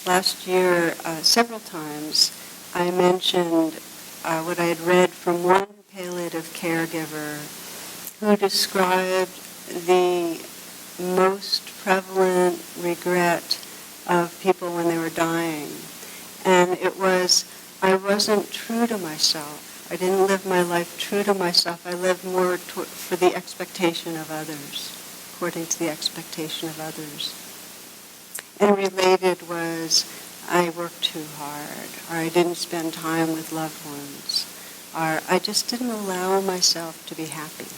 last year, several times, I mentioned what I had read from one palliative caregiver who described the most prevalent regret of people when they were dying. And it was, I wasn't true to myself. I didn't live my life true to myself. I lived more for the expectation of others, according to the expectation of others. And related was, I worked too hard, or I didn't spend time with loved ones, or I just didn't allow myself to be happy.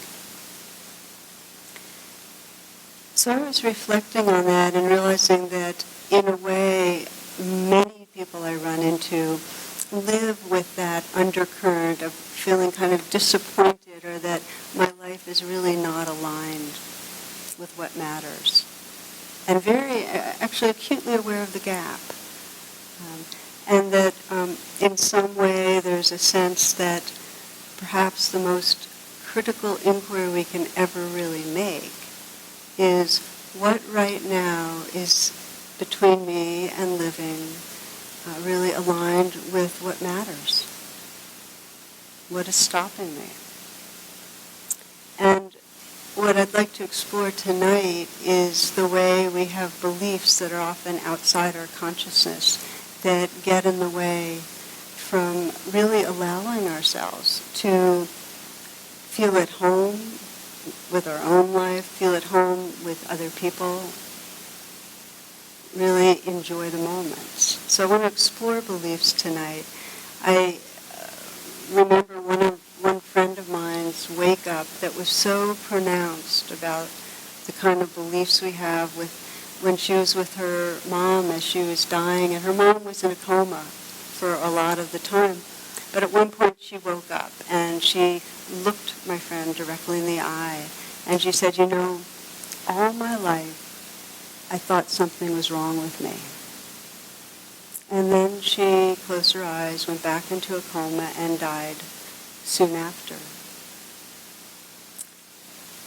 So I was reflecting on that and realizing that, in a way, many people I run into live with that undercurrent of feeling kind of disappointed, or that my life is really not aligned with what matters. And very, actually acutely aware of the gap. And that in some way there's a sense that perhaps the most critical inquiry we can ever really make is what right now is between me and living really aligned with what matters. What is stopping me? And what I'd like to explore tonight is the way we have beliefs that are often outside our consciousness that get in the way from really allowing ourselves to feel at home with our own life, feel at home with other people, really enjoy the moments. So I want to explore beliefs tonight. I remember one friend of mine's wake up that was so pronounced about the kind of beliefs we have with when she was with her mom as she was dying, and her mom was in a coma for a lot of the time. But at one point she woke up and she looked my friend directly in the eye and she said, all my life I thought something was wrong with me. And then she closed her eyes, went back into a coma, and died soon after.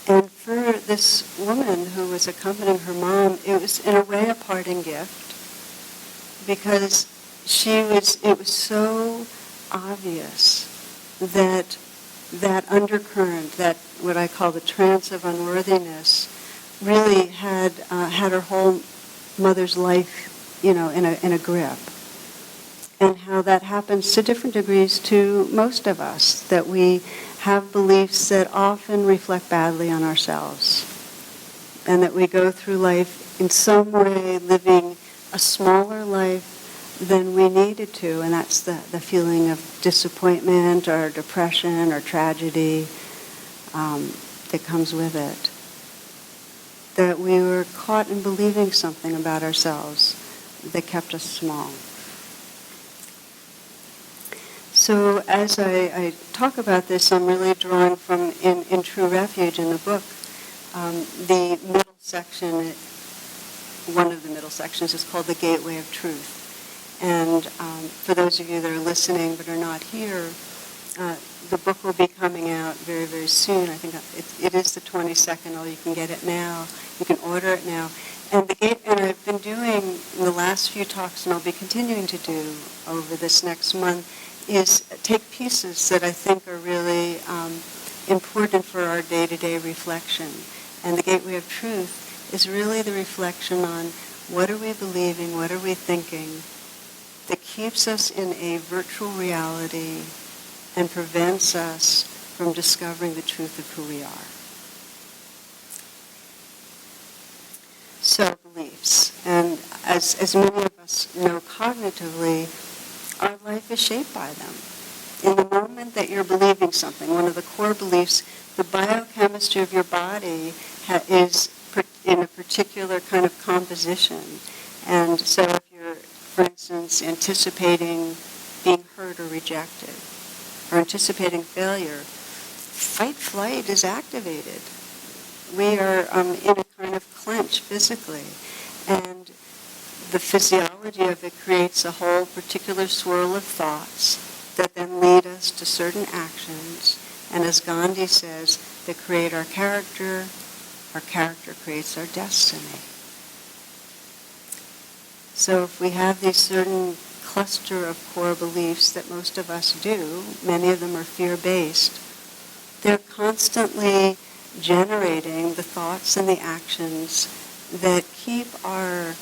And for this woman who was accompanying her mom, it was in a way a parting gift, because it was so obvious that that undercurrent, that what I call the trance of unworthiness, really had her whole mother's life, in a grip. And how that happens to different degrees to most of us, that we have beliefs that often reflect badly on ourselves, and that we go through life in some way living a smaller life than we needed to, and that's the feeling of disappointment or depression or tragedy that comes with it. That we were caught in believing something about ourselves that kept us small. So as I talk about this, I'm really drawing from, in True Refuge in the book, the middle section, one of the middle sections is called The Gateway of Truth. And for those of you that are listening but are not here, the book will be coming out very, very soon. I think it is the 22nd, or you can get it now. You can order it now. And I've been doing the last few talks, and I'll be continuing to do over this next month, is take pieces that I think are really important for our day-to-day reflection. And the Gateway of Truth is really the reflection on what are we believing, what are we thinking, that keeps us in a virtual reality and prevents us from discovering the truth of who we are. So, beliefs. And as many of us know cognitively, our life is shaped by them. In the moment that you're believing something, one of the core beliefs, the biochemistry of your body is in a particular kind of composition. And so if you're, for instance, anticipating being hurt or rejected, or anticipating failure, fight-flight is activated. We are in a kind of clench physically. And the physiology of it creates a whole particular swirl of thoughts that then lead us to certain actions. And as Gandhi says, that create our character creates our destiny. So if we have these certain cluster of core beliefs that most of us do, many of them are fear-based, they're constantly generating the thoughts and the actions that keep our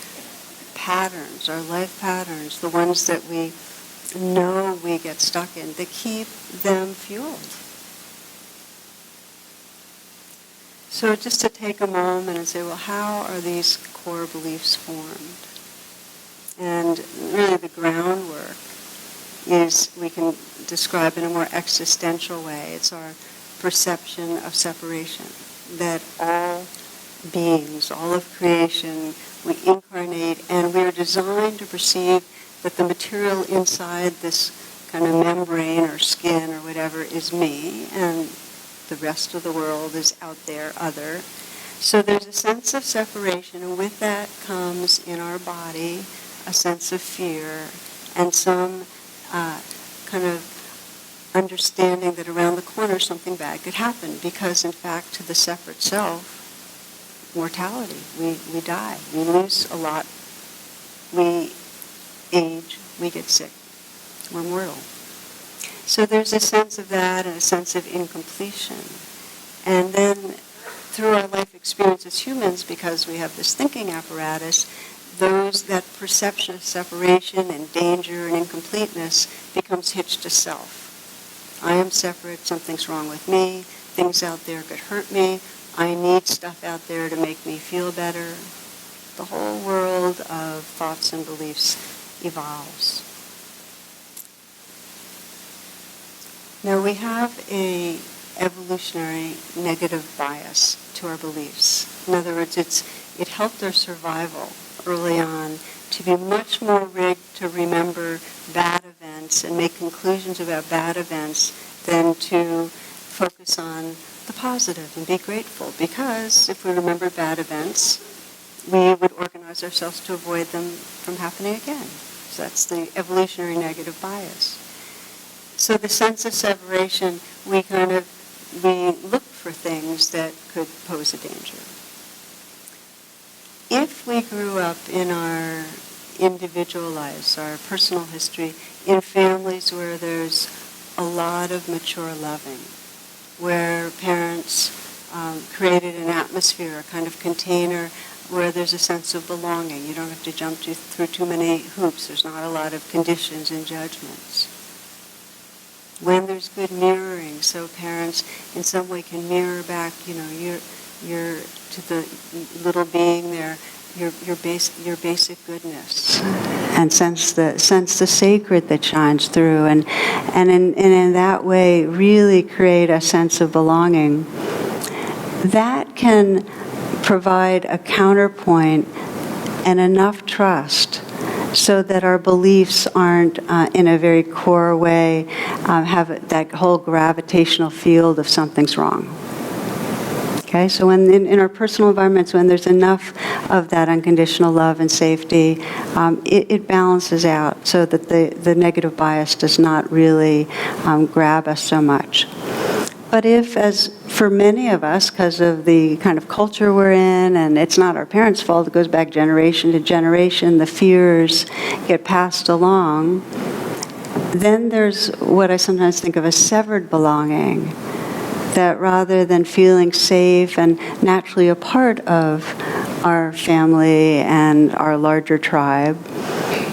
patterns, our life patterns, the ones that we know we get stuck in, that keep them fueled. So just to take a moment and say, well, how are these core beliefs formed? And really the groundwork is, we can describe in a more existential way. It's our perception of separation, that all beings, all of creation, we incarnate and we're designed to perceive that the material inside this kind of membrane or skin or whatever is me, and the rest of the world is out there, other. So there's a sense of separation, and with that comes in our body a sense of fear and some kind of understanding that around the corner something bad could happen, because in fact to the separate self, mortality, we die, we lose a lot, we age, we get sick, we're mortal. So there's a sense of that and a sense of incompletion. And then through our life experience as humans, because we have this thinking apparatus, that perception of separation and danger and incompleteness becomes hitched to self. I am separate, something's wrong with me, things out there could hurt me, I need stuff out there to make me feel better. The whole world of thoughts and beliefs evolves. Now we have a evolutionary negative bias to our beliefs. In other words, it helped our survival early on to be much more rigged to remember bad events and make conclusions about bad events than to focus on the positive and be grateful. Because if we remember bad events, we would organize ourselves to avoid them from happening again. So that's the evolutionary negative bias. So the sense of separation, we look for things that could pose a danger. If we grew up in our individual lives, our personal history, in families where there's a lot of mature loving, where parents created an atmosphere, a kind of container where there's a sense of belonging. You don't have to jump through too many hoops. There's not a lot of conditions and judgments. When there's good mirroring, so parents in some way can mirror back, you're to the little being there, your basic goodness, and sense the sacred that shines through, and in that way really create a sense of belonging. That can provide a counterpoint and enough trust so that our beliefs aren't, in a very core way, have that whole gravitational field of something's wrong. Okay, so when in our personal environments, when there's enough of that unconditional love and safety, it balances out so that the negative bias does not really grab us so much. But if, as for many of us, because of the kind of culture we're in, and it's not our parents' fault, it goes back generation to generation, the fears get passed along, then there's what I sometimes think of as severed belonging, that rather than feeling safe and naturally a part of our family and our larger tribe,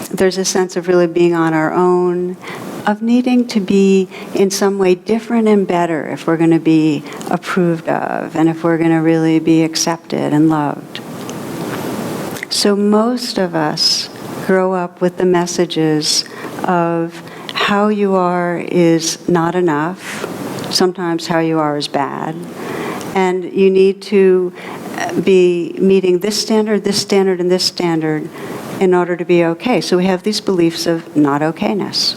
there's a sense of really being on our own, of needing to be in some way different and better if we're going to be approved of and if we're going to really be accepted and loved. So most of us grow up with the messages of how you are is not enough. Sometimes how you are is bad. And you need to be meeting this standard, and this standard in order to be okay. So we have these beliefs of not okayness,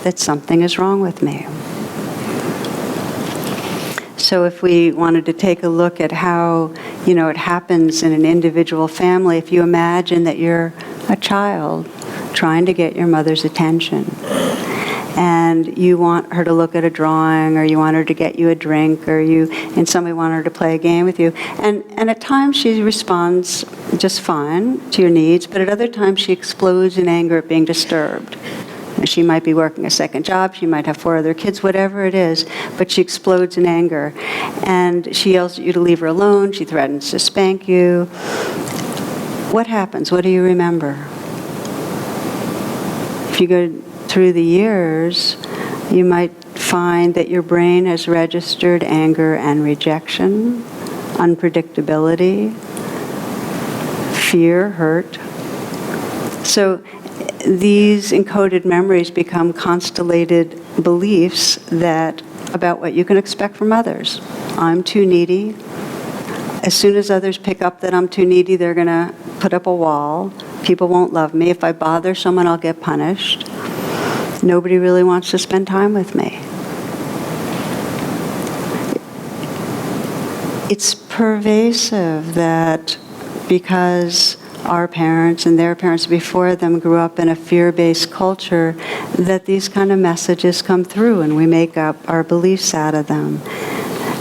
that something is wrong with me. So if we wanted to take a look at how, it happens in an individual family, if you imagine that you're a child trying to get your mother's attention, and you want her to look at a drawing, or you want her to get you a drink, and somebody want her to play a game with you. And at times she responds just fine to your needs, but at other times she explodes in anger at being disturbed. She might be working a second job, she might have 4 other kids, whatever it is, but she explodes in anger. And she yells at you to leave her alone, she threatens to spank you. What happens? What do you remember? If you go through the years, you might find that your brain has registered anger and rejection, unpredictability, fear, hurt. So these encoded memories become constellated beliefs about what you can expect from others. I'm too needy. As soon as others pick up that I'm too needy, they're going to put up a wall. People won't love me. If I bother someone, I'll get punished. Nobody really wants to spend time with me. It's pervasive that because our parents and their parents before them grew up in a fear-based culture, that these kind of messages come through and we make up our beliefs out of them.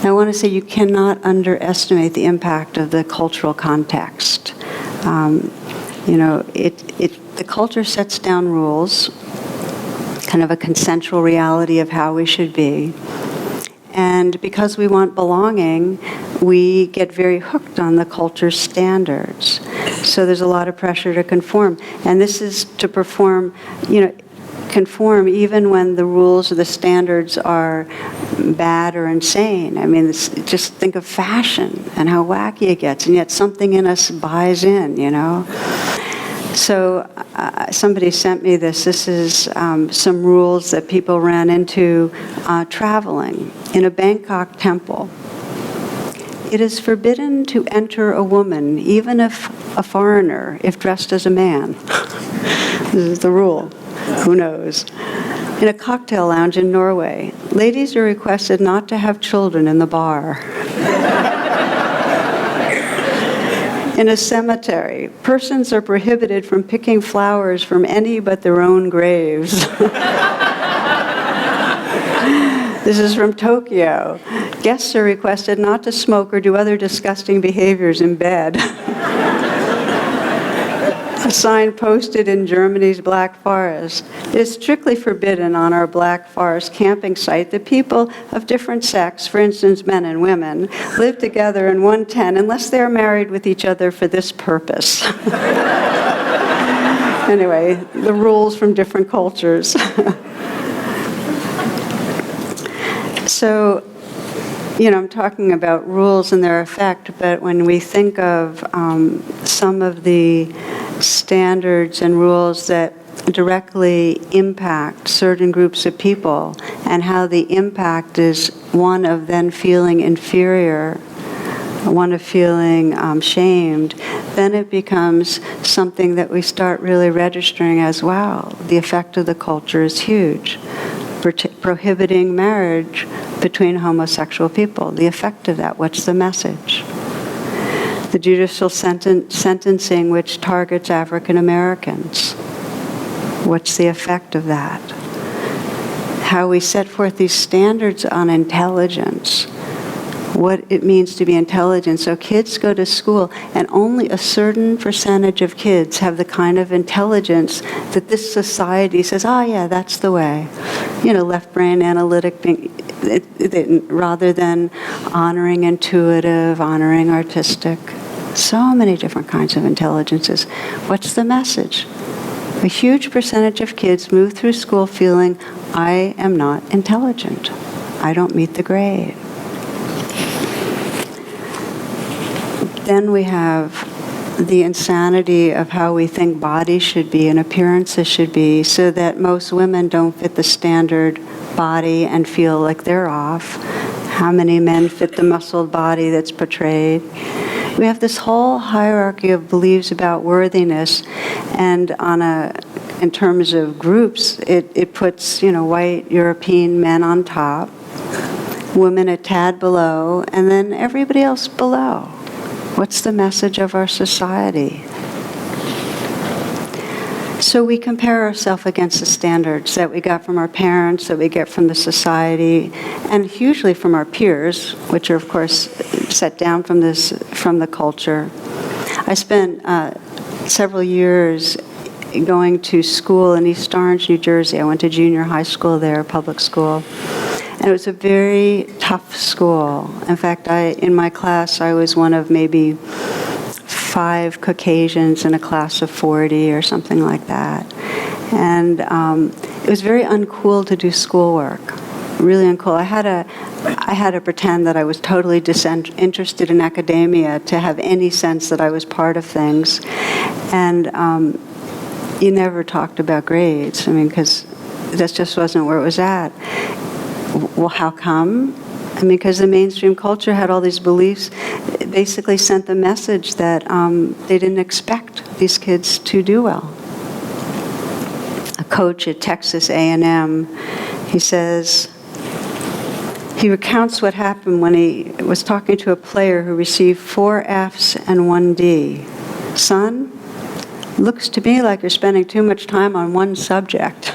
Now, I want to say you cannot underestimate the impact of the cultural context. The culture sets down rules, kind of a consensual reality of how we should be. And because we want belonging, we get very hooked on the culture's standards. So there's a lot of pressure to conform. And this is to conform even when the rules or the standards are bad or insane. I mean, just think of fashion and how wacky it gets, and yet something in us buys in, So somebody sent me this. This is some rules that people ran into traveling in a Bangkok temple. It is forbidden to enter a woman, even if a foreigner, if dressed as a man. This is the rule. Who knows? In a cocktail lounge in Norway, ladies are requested not to have children in the bar. In a cemetery, persons are prohibited from picking flowers from any but their own graves. This is from Tokyo. Guests are requested not to smoke or do other disgusting behaviors in bed. A sign posted in Germany's Black Forest. It is strictly forbidden on our Black Forest camping site that people of different sex, for instance men and women, live together in one tent unless they are married with each other for this purpose. Anyway, the rules from different cultures. So, I'm talking about rules and their effect, but when we think of some of the standards and rules that directly impact certain groups of people, and how the impact is one of then feeling inferior, one of feeling shamed, then it becomes something that we start really registering as, wow, the effect of the culture is huge. Prohibiting marriage between homosexual people, the effect of that, what's the message? The judicial sentencing which targets African Americans, what's the effect of that? How we set forth these standards on intelligence, what it means to be intelligent. So kids go to school, and only a certain percentage of kids have the kind of intelligence that this society says, oh yeah, that's the way. Left brain analytic, rather than honoring intuitive, honoring artistic. So many different kinds of intelligences. What's the message? A huge percentage of kids move through school feeling, I am not intelligent. I don't meet the grade. Then we have the insanity of how we think bodies should be and appearances should be, so that most women don't fit the standard body and feel like they're off. How many men fit the muscled body that's portrayed? We have this whole hierarchy of beliefs about worthiness, and in terms of groups, it puts white European men on top, women a tad below, and then everybody else below. What's the message of our society? So we compare ourselves against the standards that we got from our parents, that we get from the society, and hugely from our peers, which are, of course, set down from the culture. I spent several years going to school in East Orange, New Jersey. I went to junior high school there, public school. And it was a very tough school. In fact, in my class, I was one of maybe 5 Caucasians in a class of 40 or something like that. And it was very uncool to do schoolwork, really uncool. I had to pretend that I was totally disinterested in academia to have any sense that I was part of things. And you never talked about grades, because that just wasn't where it was at. Well, how come? Because the mainstream culture had all these beliefs. It basically sent the message that they didn't expect these kids to do well. A coach at Texas A&M, he says, he recounts what happened when he was talking to a player who received 4 Fs and 1 D. Son, looks to me like you're spending too much time on one subject.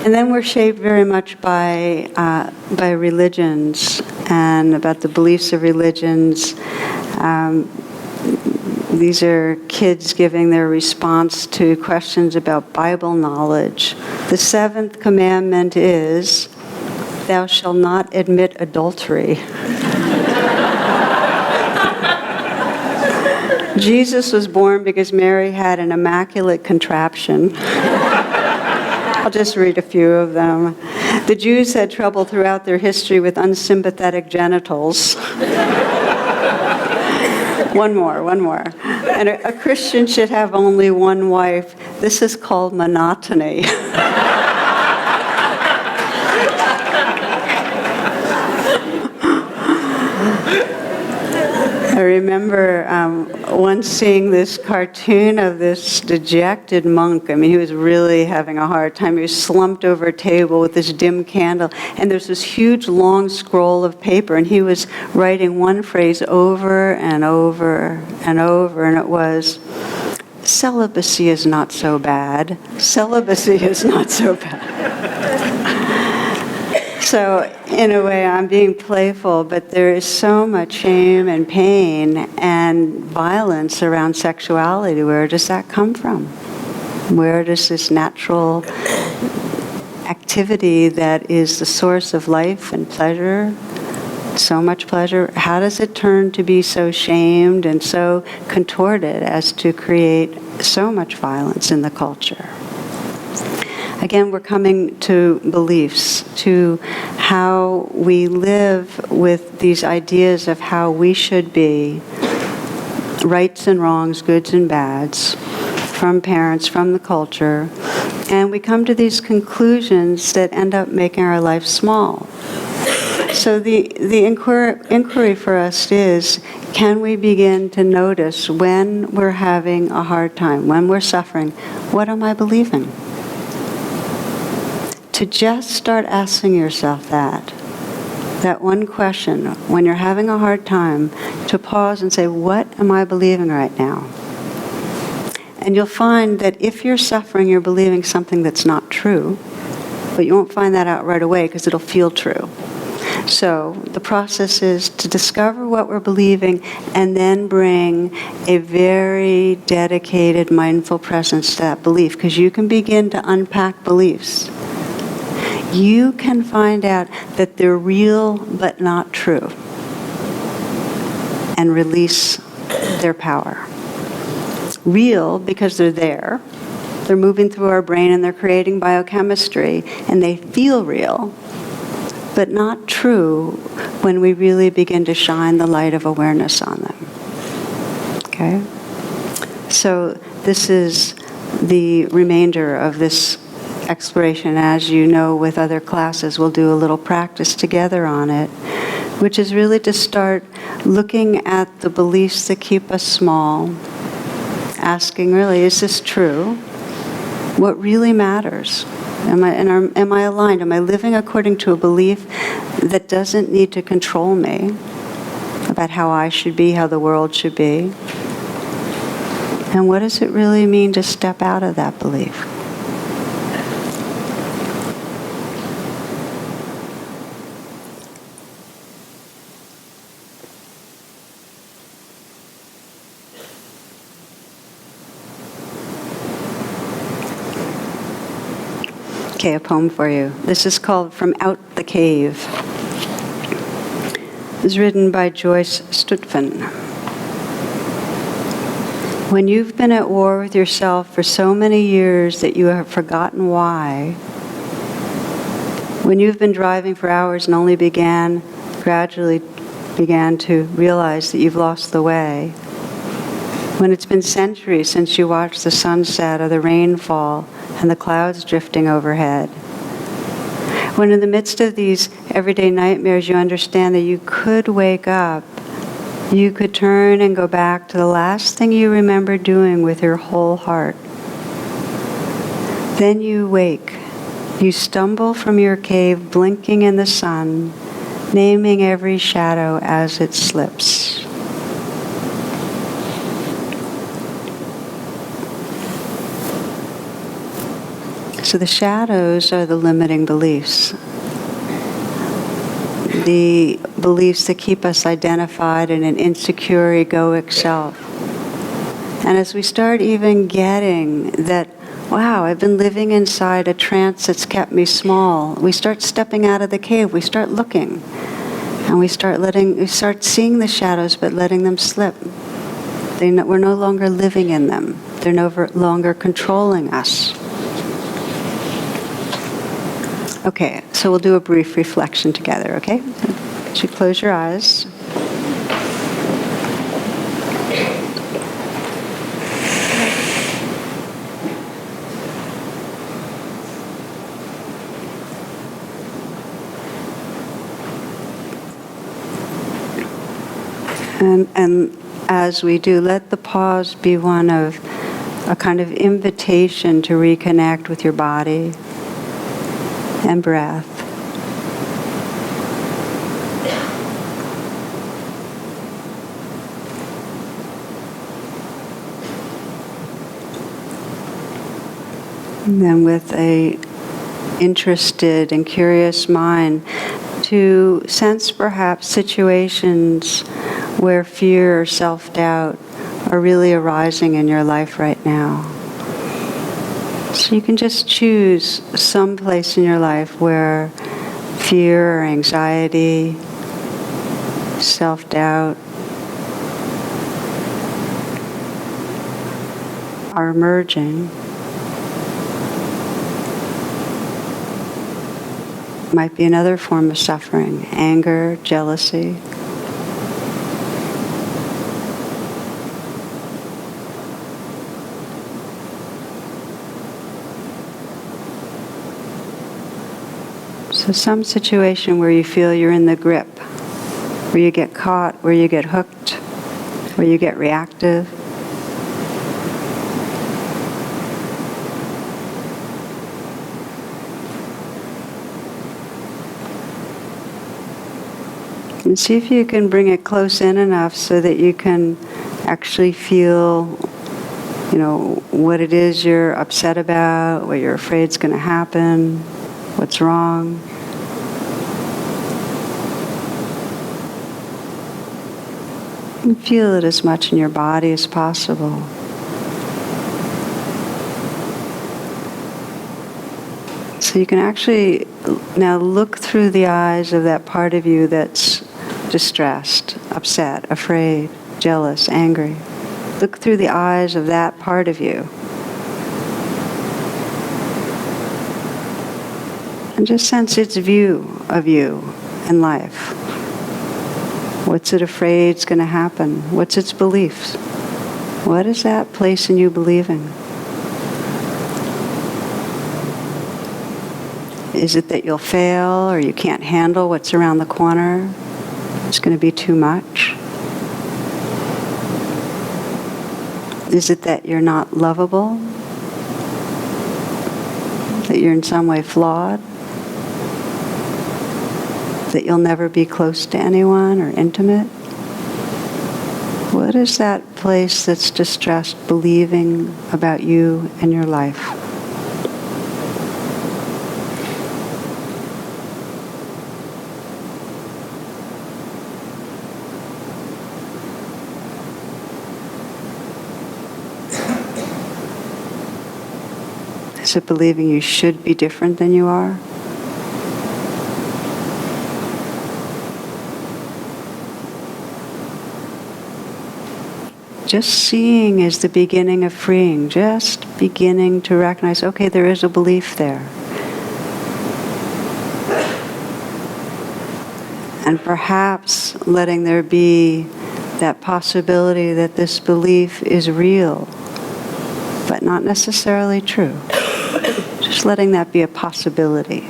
And then we're shaped very much by religions and about the beliefs of religions. These are kids giving their response to questions about Bible knowledge. The 7th commandment is, thou shalt not admit adultery. Jesus was born because Mary had an immaculate contraption. I'll just read a few of them. The Jews had trouble throughout their history with unsympathetic genitals. One more. And a Christian should have only one wife. This is called monotony. I remember once seeing this cartoon of this dejected monk. He was really having a hard time. He was slumped over a table with this dim candle, and there's this huge long scroll of paper, and he was writing one phrase over and over and over, and it was, celibacy is not so bad. Celibacy is not so bad. So, in a way, I'm being playful, but there is so much shame and pain and violence around sexuality. Where does that come from? Where does this natural activity that is the source of life and pleasure, so much pleasure, how does it turn to be so shamed and so contorted as to create so much violence in the culture? Again, we're coming to beliefs, to how we live with these ideas of how we should be, rights and wrongs, goods and bads, from parents, from the culture, and we come to these conclusions that end up making our life small. So the inquiry for us is, can we begin to notice when we're having a hard time, when we're suffering, what am I believing? To just start asking yourself that one question, when you're having a hard time, to pause and say, what am I believing right now? And you'll find that if you're suffering, you're believing something that's not true, but you won't find that out right away because it'll feel true. So the process is to discover what we're believing and then bring a very dedicated, mindful presence to that belief, because you can begin to unpack beliefs. You can find out that they're real but not true and release their power. Real because they're there. They're moving through our brain and they're creating biochemistry and they feel real, but not true when we really begin to shine the light of awareness on them. Okay? So this is the remainder of this exploration. As you know, with other classes, we'll do a little practice together on it, which is really to start looking at the beliefs that keep us small, asking really, is this true? What really matters? Am I aligned? Am I living according to a belief that doesn't need to control me? A about how I should be, how the world should be. And what does it really mean to step out of that belief? Okay, a poem for you. This is called From Out the Cave. It's written by Joyce Stutphen. When you've been at war with yourself for so many years that you have forgotten why, when you've been driving for hours and only gradually began to realize that you've lost the way, when it's been centuries since you watched the sunset or the rainfall and the clouds drifting overhead, when in the midst of these everyday nightmares you understand that you could wake up, you could turn and go back to the last thing you remember doing with your whole heart. Then you wake. You stumble from your cave, blinking in the sun, naming every shadow as it slips. So the shadows are the limiting beliefs. The beliefs that keep us identified in an insecure, egoic self. And as we start even getting that, wow, I've been living inside a trance that's kept me small, we start stepping out of the cave, we start looking, and we start seeing the shadows but letting them slip. We're no longer living in them. They're no longer controlling us. Okay, so we'll do a brief reflection together, okay? So you close your eyes. And as we do, let the pause be one of a kind of invitation to reconnect with your body and breath. And then with a interested and curious mind to sense perhaps situations where fear or self-doubt are really arising in your life right now. So you can just choose some place in your life where fear or anxiety, self-doubt are emerging. Might be another form of suffering, anger, jealousy. So some situation where you feel you're in the grip, where you get caught, where you get hooked, where you get reactive. And see if you can bring it close in enough so that you can actually feel, what it is you're upset about, what you're afraid is going to happen, what's wrong. And feel it as much in your body as possible. So you can actually now look through the eyes of that part of you that's distressed, upset, afraid, jealous, angry. Look through the eyes of that part of you. And just sense its view of you and life. What's it afraid is going to happen? What's its beliefs? What is that place in you believing? Is it that you'll fail or you can't handle what's around the corner? It's going to be too much? Is it that you're not lovable? That you're in some way flawed? That you'll never be close to anyone or intimate? What is that place that's distressed believing about you and your life? Is it believing you should be different than you are? Just seeing is the beginning of freeing, just beginning to recognize, okay, there is a belief there. And perhaps letting there be that possibility that this belief is real, but not necessarily true. Just letting that be a possibility.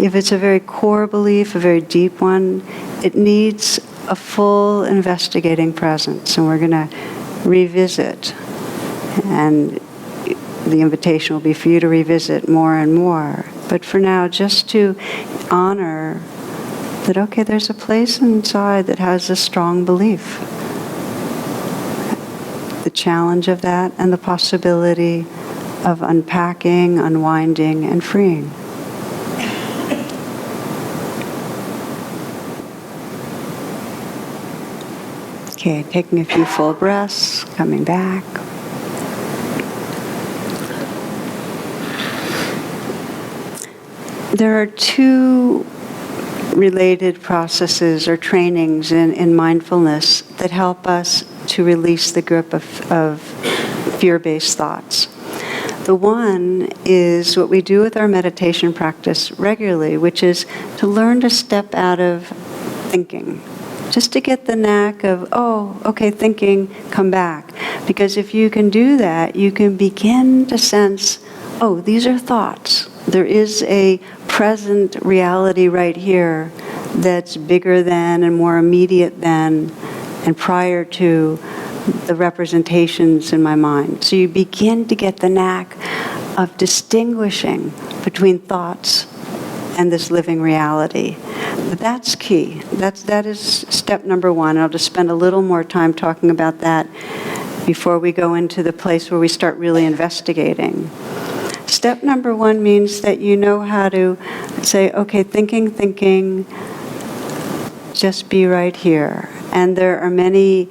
If it's a very core belief, a very deep one, it needs a full investigating presence, and we're going to revisit. And the invitation will be for you to revisit more and more. But for now, just to honor that, okay, there's a place inside that has a strong belief. The challenge of that and the possibility of unpacking, unwinding, and freeing. Okay, taking a few full breaths, coming back. There are two related processes or trainings in mindfulness that help us to release the grip of fear-based thoughts. The one is what we do with our meditation practice regularly, which is to learn to step out of thinking. Just to get the knack of, oh, okay, thinking, come back. Because if you can do that, you can begin to sense, oh, these are thoughts. There is a present reality right here that's bigger than and more immediate than and prior to the representations in my mind. So you begin to get the knack of distinguishing between thoughts and this living reality. But that's key. That is step number one. I'll just spend a little more time talking about that before we go into the place where we start really investigating. Step number one means that you know how to say, okay, thinking, just be right here. And there are many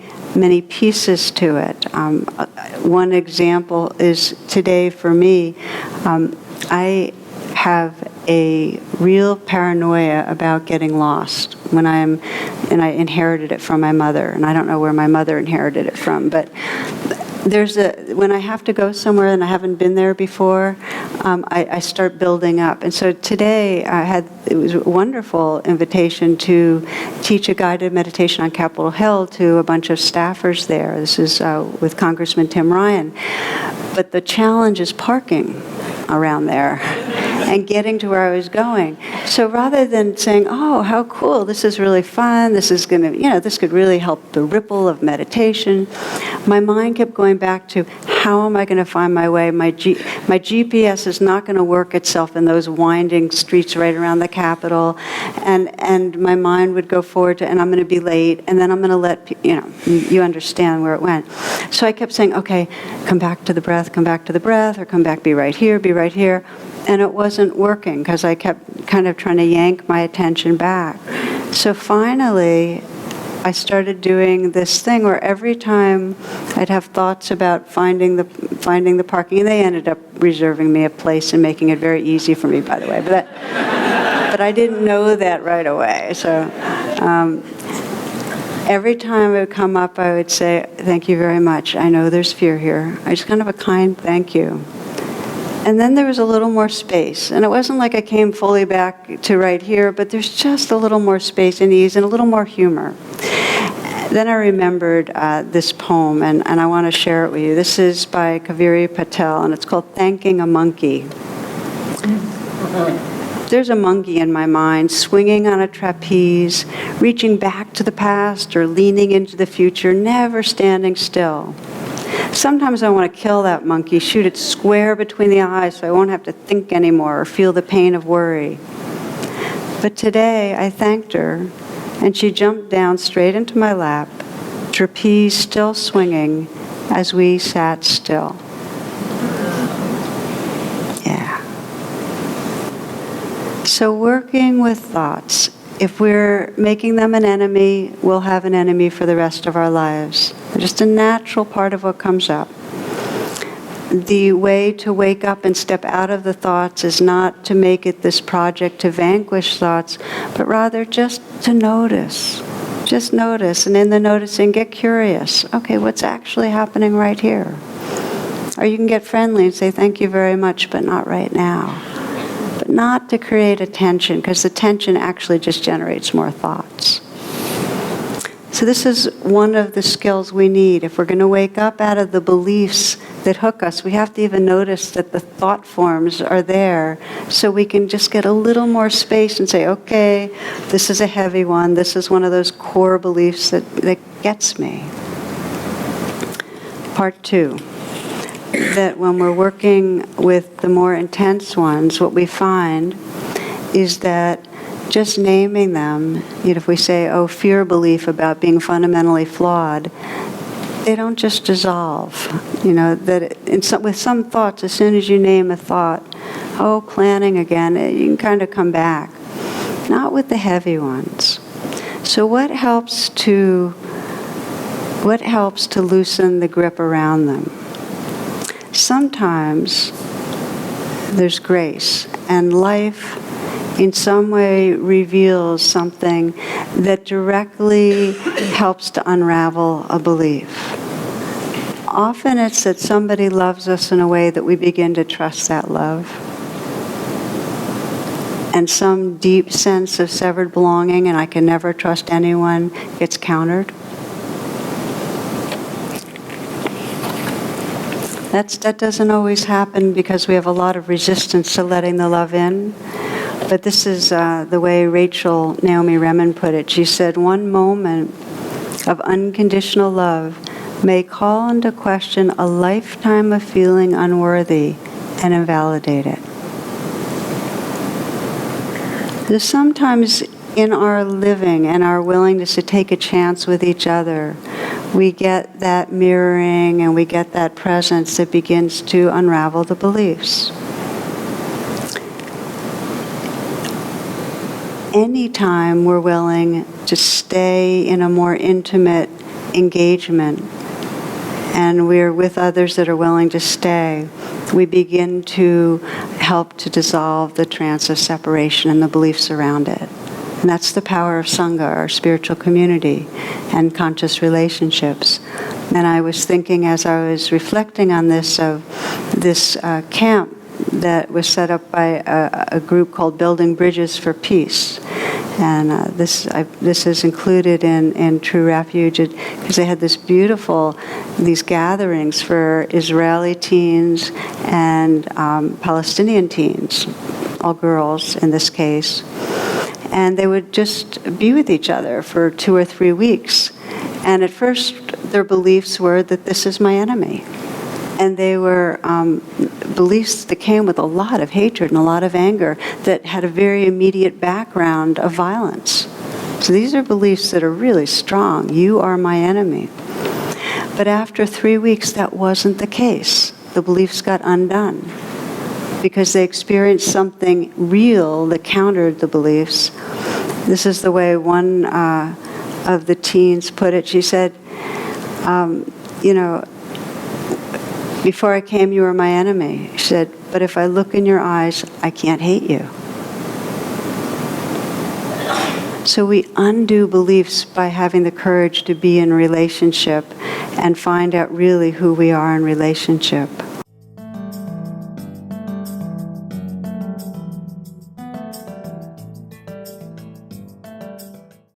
pieces to it. One example is today for me, I have a real paranoia about getting lost and I inherited it from my mother, and I don't know where my mother inherited it from, but when I have to go somewhere and I haven't been there before, I start building up. And so today it was a wonderful invitation to teach a guided meditation on Capitol Hill to a bunch of staffers there. This is with Congressman Tim Ryan. But the challenge is parking around there and getting to where I was going. So rather than saying, oh, how cool, this is really fun, this is going to, this could really help the ripple of meditation, my mind kept going back to, how am I going to find my way? My GPS is not going to work itself in those winding streets right around the Capitol, and my mind would go forward to, and I'm going to be late, and then I'm going to let, you understand where it went. So I kept saying, okay, come back to the breath, or come back, be right here. And it wasn't working because I kept kind of trying to yank my attention back. So finally, I started doing this thing where every time I'd have thoughts about finding the parking, and they ended up reserving me a place and making it very easy for me, by the way. But I didn't know that right away. So every time it would come up, I would say, thank you very much. I know there's fear here. I just kind of a kind thank you. And then there was a little more space. And it wasn't like I came fully back to right here, but there's just a little more space and ease and a little more humor. Then I remembered this poem, and I want to share it with you. This is by Kaveri Patel, and it's called Thanking a Monkey. There's a monkey in my mind, swinging on a trapeze, reaching back to the past or leaning into the future, never standing still. Sometimes I want to kill that monkey, shoot it square between the eyes so I won't have to think anymore or feel the pain of worry. But today I thanked her, and she jumped down straight into my lap, trapeze still swinging as we sat still. Yeah. So working with thoughts, if we're making them an enemy, we'll have an enemy for the rest of our lives. They're just a natural part of what comes up. The way to wake up and step out of the thoughts is not to make it this project to vanquish thoughts, but rather just to notice. Just notice, and in the noticing, get curious. Okay, what's actually happening right here? Or you can get friendly and say, thank you very much, but not right now. But not to create a tension, because the tension actually just generates more thoughts. So this is one of the skills we need. If we're going to wake up out of the beliefs that hook us, we have to even notice that the thought forms are there, so we can just get a little more space and say, okay, this is a heavy one. This is one of those core beliefs that gets me. Part 2. That when we're working with the more intense ones, what we find is that just naming them, if we say, oh, fear belief about being fundamentally flawed, they don't just dissolve. With some thoughts, as soon as you name a thought, oh, planning again, you can kind of come back. Not with the heavy ones. So what helps to loosen the grip around them? Sometimes there's grace, and life in some way reveals something that directly helps to unravel a belief. Often it's that somebody loves us in a way that we begin to trust that love. And some deep sense of severed belonging, and I can never trust anyone, gets countered. That doesn't always happen because we have a lot of resistance to letting the love in. But this is the way Rachel Naomi Remen put it. She said, one moment of unconditional love may call into question a lifetime of feeling unworthy and invalidate it. So sometimes in our living and our willingness to take a chance with each other, we get that mirroring and we get that presence that begins to unravel the beliefs. Anytime we're willing to stay in a more intimate engagement and we're with others that are willing to stay, we begin to help to dissolve the trance of separation and the beliefs around it. And that's the power of Sangha, our spiritual community, and conscious relationships. And I was thinking as I was reflecting on this, of this camp that was set up by a group called Building Bridges for Peace. And this is included in True Refuge, because they had these gatherings for Israeli teens and Palestinian teens, all girls in this case. And they would just be with each other for 2 or 3 weeks. And at first, their beliefs were that this is my enemy. And they were beliefs that came with a lot of hatred and a lot of anger that had a very immediate background of violence. So these are beliefs that are really strong. You are my enemy. But after 3 weeks, that wasn't the case. The beliefs got undone because they experienced something real that countered the beliefs. This is the way one of the teens put it. She said, before I came, you were my enemy. She said, but if I look in your eyes, I can't hate you. So we undo beliefs by having the courage to be in relationship and find out really who we are in relationship.